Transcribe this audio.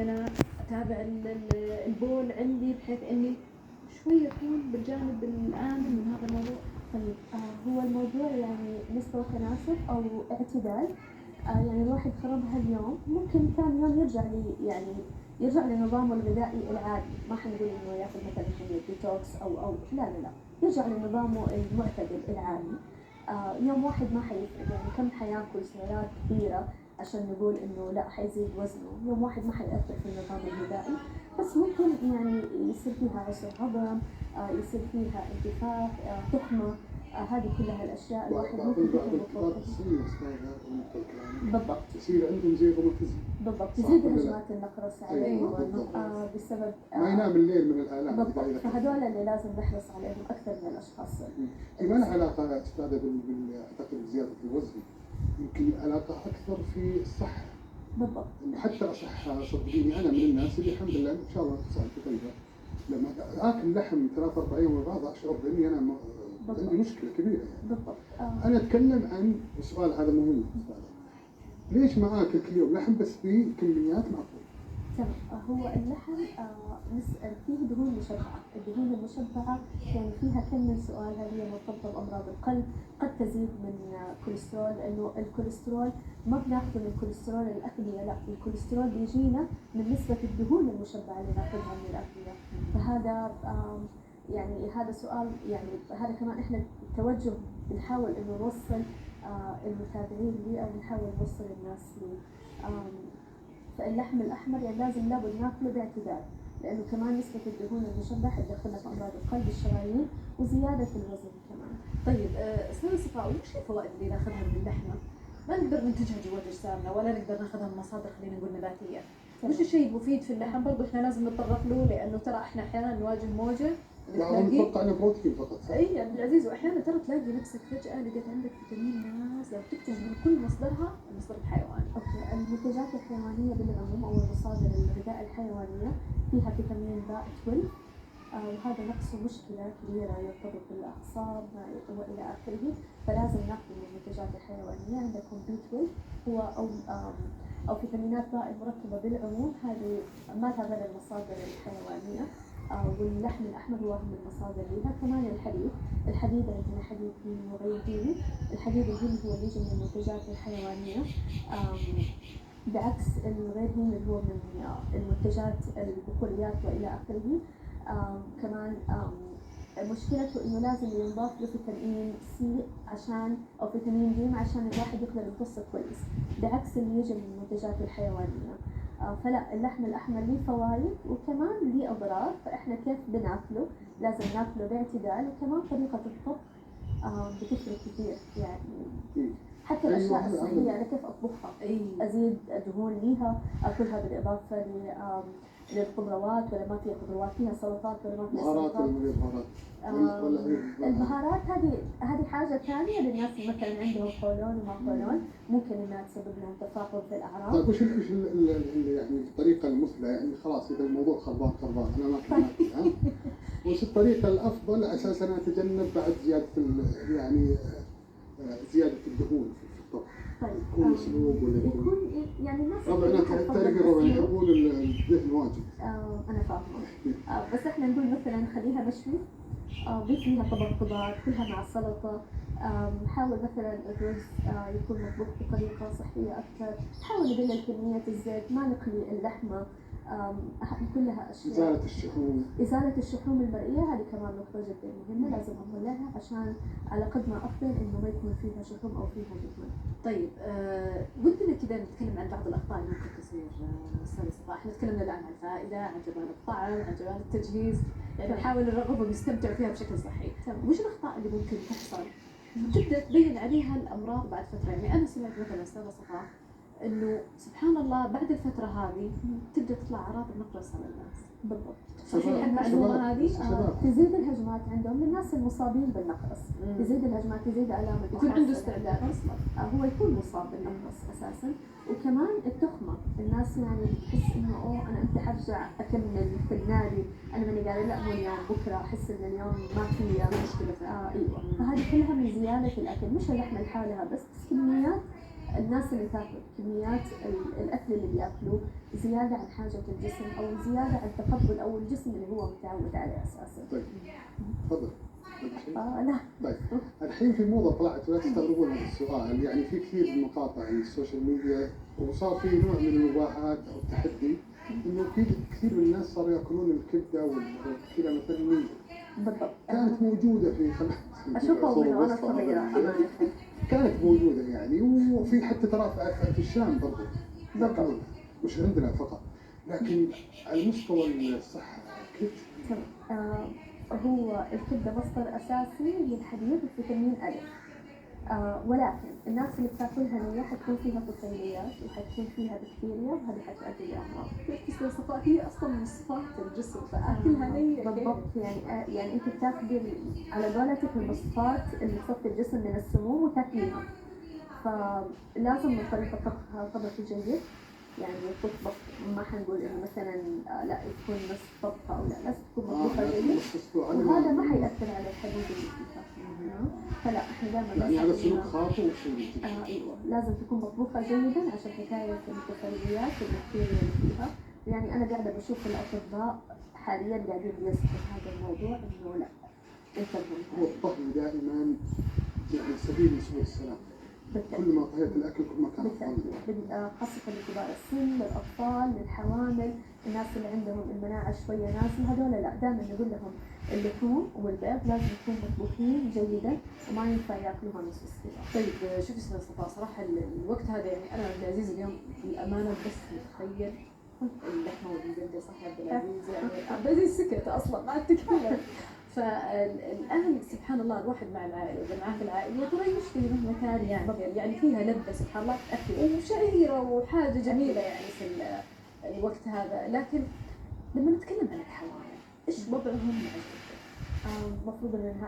أنا أتابع البول عندي بحيث إني شوي أكون بالجانب الآمن من هذا الموضوع. طيب هو الموضوع يعني نسبة وتناسب أو اعتدال. يعني الواحد خربها اليوم ممكن ثاني يوم يرجع لنظامه الغذائي العادي، ما حنقول إنه ياخذ مثلا حمية ديتوكس أو لا، يرجع لنظامه المعتدل العادي. يوم واحد ما حيفرق، يعني كم حياكل سعرات كبيرة عشان نقول إنه لا حيزيد وزنه. يوم واحد ما حيأثر في النظام الغذائي، بس ممكن يعني يصير فيها عسر هضم، يصير فيها انتفاخ، تخمة، هذه كلها الأشياء الواحد ممكن تكون بالضبط يصير عندهم زي روماتيزم. بالضبط تزيد هجمات النقرس عليهم بسبب ما ينام الليل من الآلام. بالضبط، فهذول اللي لازم نحرص عليهم أكثر من الأشخاص. ما لها علاقة أستاذة أعتقد بزيادة الوزن، يمكن علاقة أكثر في الصحة. بالضبط، حتى أصح صدقيني أنا من الناس اللي الحمد لله إن شاء الله سألت طيبة لما آكل لحم 3-4 أيام ورا بعض أشعر بإني أنا عندي مشكلة كبيرة يعني. بالضبط. أنا أتكلم عن السؤال هذا مهم. ليش ما آكل كل يوم لحم بس بكميات معقولة؟ تمام. هو اللحم فيه دهون مشبعة. الدهون المشبعة يعني فيها كم من سؤال، هل هي مرتبطة بأمراض القلب؟ قد تزيد من كوليسترول، لأنه الكوليسترول ما بناخذه من كوليسترول الأغذية، لا، الكوليسترول بيجينا من نسبة الدهون المشبعة اللي ناخذها من الأغذية. فهذا يعني هذا سؤال، يعني هذا كمان إحنا التوجه بنحاول إنه نوصل المتابعين لي، أو نحاول نوصل الناس لي. فاللحم الأحمر يعني لازم لابد ناكله باعتدال، لأنه كمان نسبة الدهون المشبعة تدخلنا في أمراض القلب، الشرايين، وزيادة الوزن كمان. طيب أستاذ صفاء، وش الفوائد اللي ناخذها من اللحمة؟ ما نقدر ننتجها جوا أجسامنا ولا نقدر ناخذها من مصادر خلينا نقول نباتية. وش الشيء المفيد في اللحم برضو إحنا لازم نتطرق له، لأنه ترى إحنا أحيانا نواجه موجة نتوقع أنه بروتين فقط. أي عبد العزيز، وأحيانا ترى تلاقي نفسك فجأة لقيت عندك فيتامين ناس لو تكتب من كل مصدرها المصدر الحيواني. أوكي، المنتجات الحيوانية بالعموم أو مصادر الغذاء الحيوانية فيها فيتامين B12، وهذا نقصه مشكلة كبيرة يرتبط بالأعصاب وإلى آخره، فلازم ناخذ من المنتجات الحيوانية. عندكم B12 هو أو فيتامينات باء المركبة بالعموم، هذه ما لها غير المصادر الحيوانية. واللحم الأحمر هو أهم المصادر لها. كمان الحديد عندنا حديد هيمي وغير هيمي. الحديد الهيمي هو اللي يجي من المنتجات الحيوانية، بعكس الغير هيمي اللي هو من المنتجات البقوليات وإلى آخره. كمان مشكلته إنه لازم ينضاف له فيتامين سي أو فيتامين دي عشان الواحد يقدر يمتصه كويس، بعكس اللي يجي من المنتجات الحيوانية. فلا، اللحم الأحمر ليه فوائد وكمان ليه أضرار، فإحنا كيف بناكله؟ لازم ناكله باعتدال، وكمان طريقة الطبخ بتفرق كثير يعني. حتى الأشياء الصحية أنا كيف أطبخها، أزيد دهون ليها، أكلها بالإضافة للخضروات ولا ما فيها خضروات، فيها سلطات ولا ما فيها سلطات. البهارات هذه حاجة ثانية للناس اللي مثلا عندهم قولون وما قولون، ممكن إنها تسبب لهم تفاقم في الأعراض. طيب وش يعني الطريقة المثلى؟ يعني خلاص إذا الموضوع خربان أنا ما كنت وش الطريقة الأفضل أساساً أنا أتجنب بعد زيادة الدهون في الطبخ؟ طيب يكون مسلوق ولا يكون يعني الناس طبعاً يحبون الدهن واجد. أنا فاهمة. بس إحنا نقول مثلاً خليها مشوي، ضيف فيها طبق خضار، كلها مع السلطة. نحاول مثلا الرز يكون مطبوخ بطريقة صحية أكثر. نحاول نقلل كمية الزيت، ما نقلي اللحمة. كلها أشياء. إزالة الشحوم المرئية هذه كمان نقطة جدا مهمة، لازم نطلعها عشان على قد ما أقدر إنه ما يكون فيها شحوم أو فيها دهون. طيب ودنا كذا نتكلم عن بعض الأخطاء اللي ممكن تصير أستاذ صفاء. إحنا تكلمنا الآن عن الفائدة، عن جمال الطعم، عن جمال التجهيز، يعني نحاول نرغب ونستمتع فيها بشكل صحي. وش الأخطاء اللي ممكن تحصل تبدأ تبين عليها الأمراض بعد فترة؟ يعني أنا سمعت مثلا أستاذ صفاء إنه سبحان الله بعد الفترة هذه تبدأ تطلع أعراض النقرس على الناس. بالضبط، صحيح المعلومة هذه؟ تزيد الهجمات عندهم للناس المصابين بالنقرس، تزيد الهجمات، تزيد آلام، يكون عنده استعداد أصلا. هو يكون مصاب بالنقرس أساسا. وكمان التخمة، الناس يعني بتحس إنه أنا أنت حرجع أكمل في النادي، أنا ماني قاعدة لا مو اليوم، بكرة أحس إن اليوم ما في مشكلة. أيوة. فهذه كلها من زيادة الأكل، مش اللحمة لحالها بس كميات الناس اللي تاكل كميات الأكل اللي بياكلوه زيادة عن حاجة الجسم أو زيادة عن تقبل أو الجسم اللي هو متعود عليه أساسا. طيب تفضل. لا. طيب الحين في موضة طلعت ولا تستغربون من السؤال، يعني في كثير من مقاطع السوشيال ميديا وصار في نوع من المباحات أو التحدي إنه في كثير من الناس صاروا ياكلون الكبدة والكلى مثلا من بالضبط. كانت موجودة في أشوفها من وأنا صغيرة أمانة. كانت موجودة يعني، وفي حتى ترى في الشام برضه بالضبط. مش عندنا فقط، لكن على مستوى الصحة كيف؟ هو الكبدة مصدر أساسي للحديد وفيتامين أ. ولكن الناس اللي بتاكلها نية حتكون فيها طفيليات وحتكون فيها بكتيريا وهذه حتؤدي لأمراض. تسوي صفاء هي أصلا من صفات الجسم فأكلها نية. بالضبط. يعني أنت بتاخذي على قولتك المصفات اللي تصفي الجسم من السموم وتاكليها. فلازم من طريقة طبخها طبخ جيد، يعني تطبخ ما حنقول إنه مثلا لا تكون نصف طبخة أو لا، لازم تكون مطبوخة جيد، وهذا ما حيأثر على الحديد اللي فيها. فلا احنا دائما يعني هذا سلوك خاطئ وسلوك ايوه لازم تكون مطبوخة جيدا عشان حكاية الطفيليات والبكتيريا اللي فيها. يعني أنا قاعدة بشوف الأطباء حاليا قاعدين بيذكروا هذا الموضوع إنه لا انتبهوا. هو الطهي دائما يعني سبيل لسبل السلام. كل ما طهيت الأكل كل ما كان أفضل. خاصة لكبار السن، للأطفال، للحوامل، الناس اللي عندهم المناعة شوية نازلة، هذول لا دائما نقول لهم اللحوم والبيض لازم يكونوا مطبوخين جيدا وما ينفع ياكلوها نص السوا. طيب شوفي استاذ صفاء صراحة الوقت هذا يعني أنا عبد العزيز اليوم بالأمانة بس متخيل اللحمة والبندة صح يا عبد العزيز، يعني عبد العزيز سكت أصلا ما عاد تكلم. فالآن سبحان الله الواحد مع العائلة والجماعات العائلية ترى يشتهي مهما كان يعني فيها لذة سبحان الله أكل وشهيرة وحاجة جميلة يعني في الوقت هذا. لكن لما نتكلم عن الحوامل إيش وضعهم مع الزوجة؟ المفروض إنها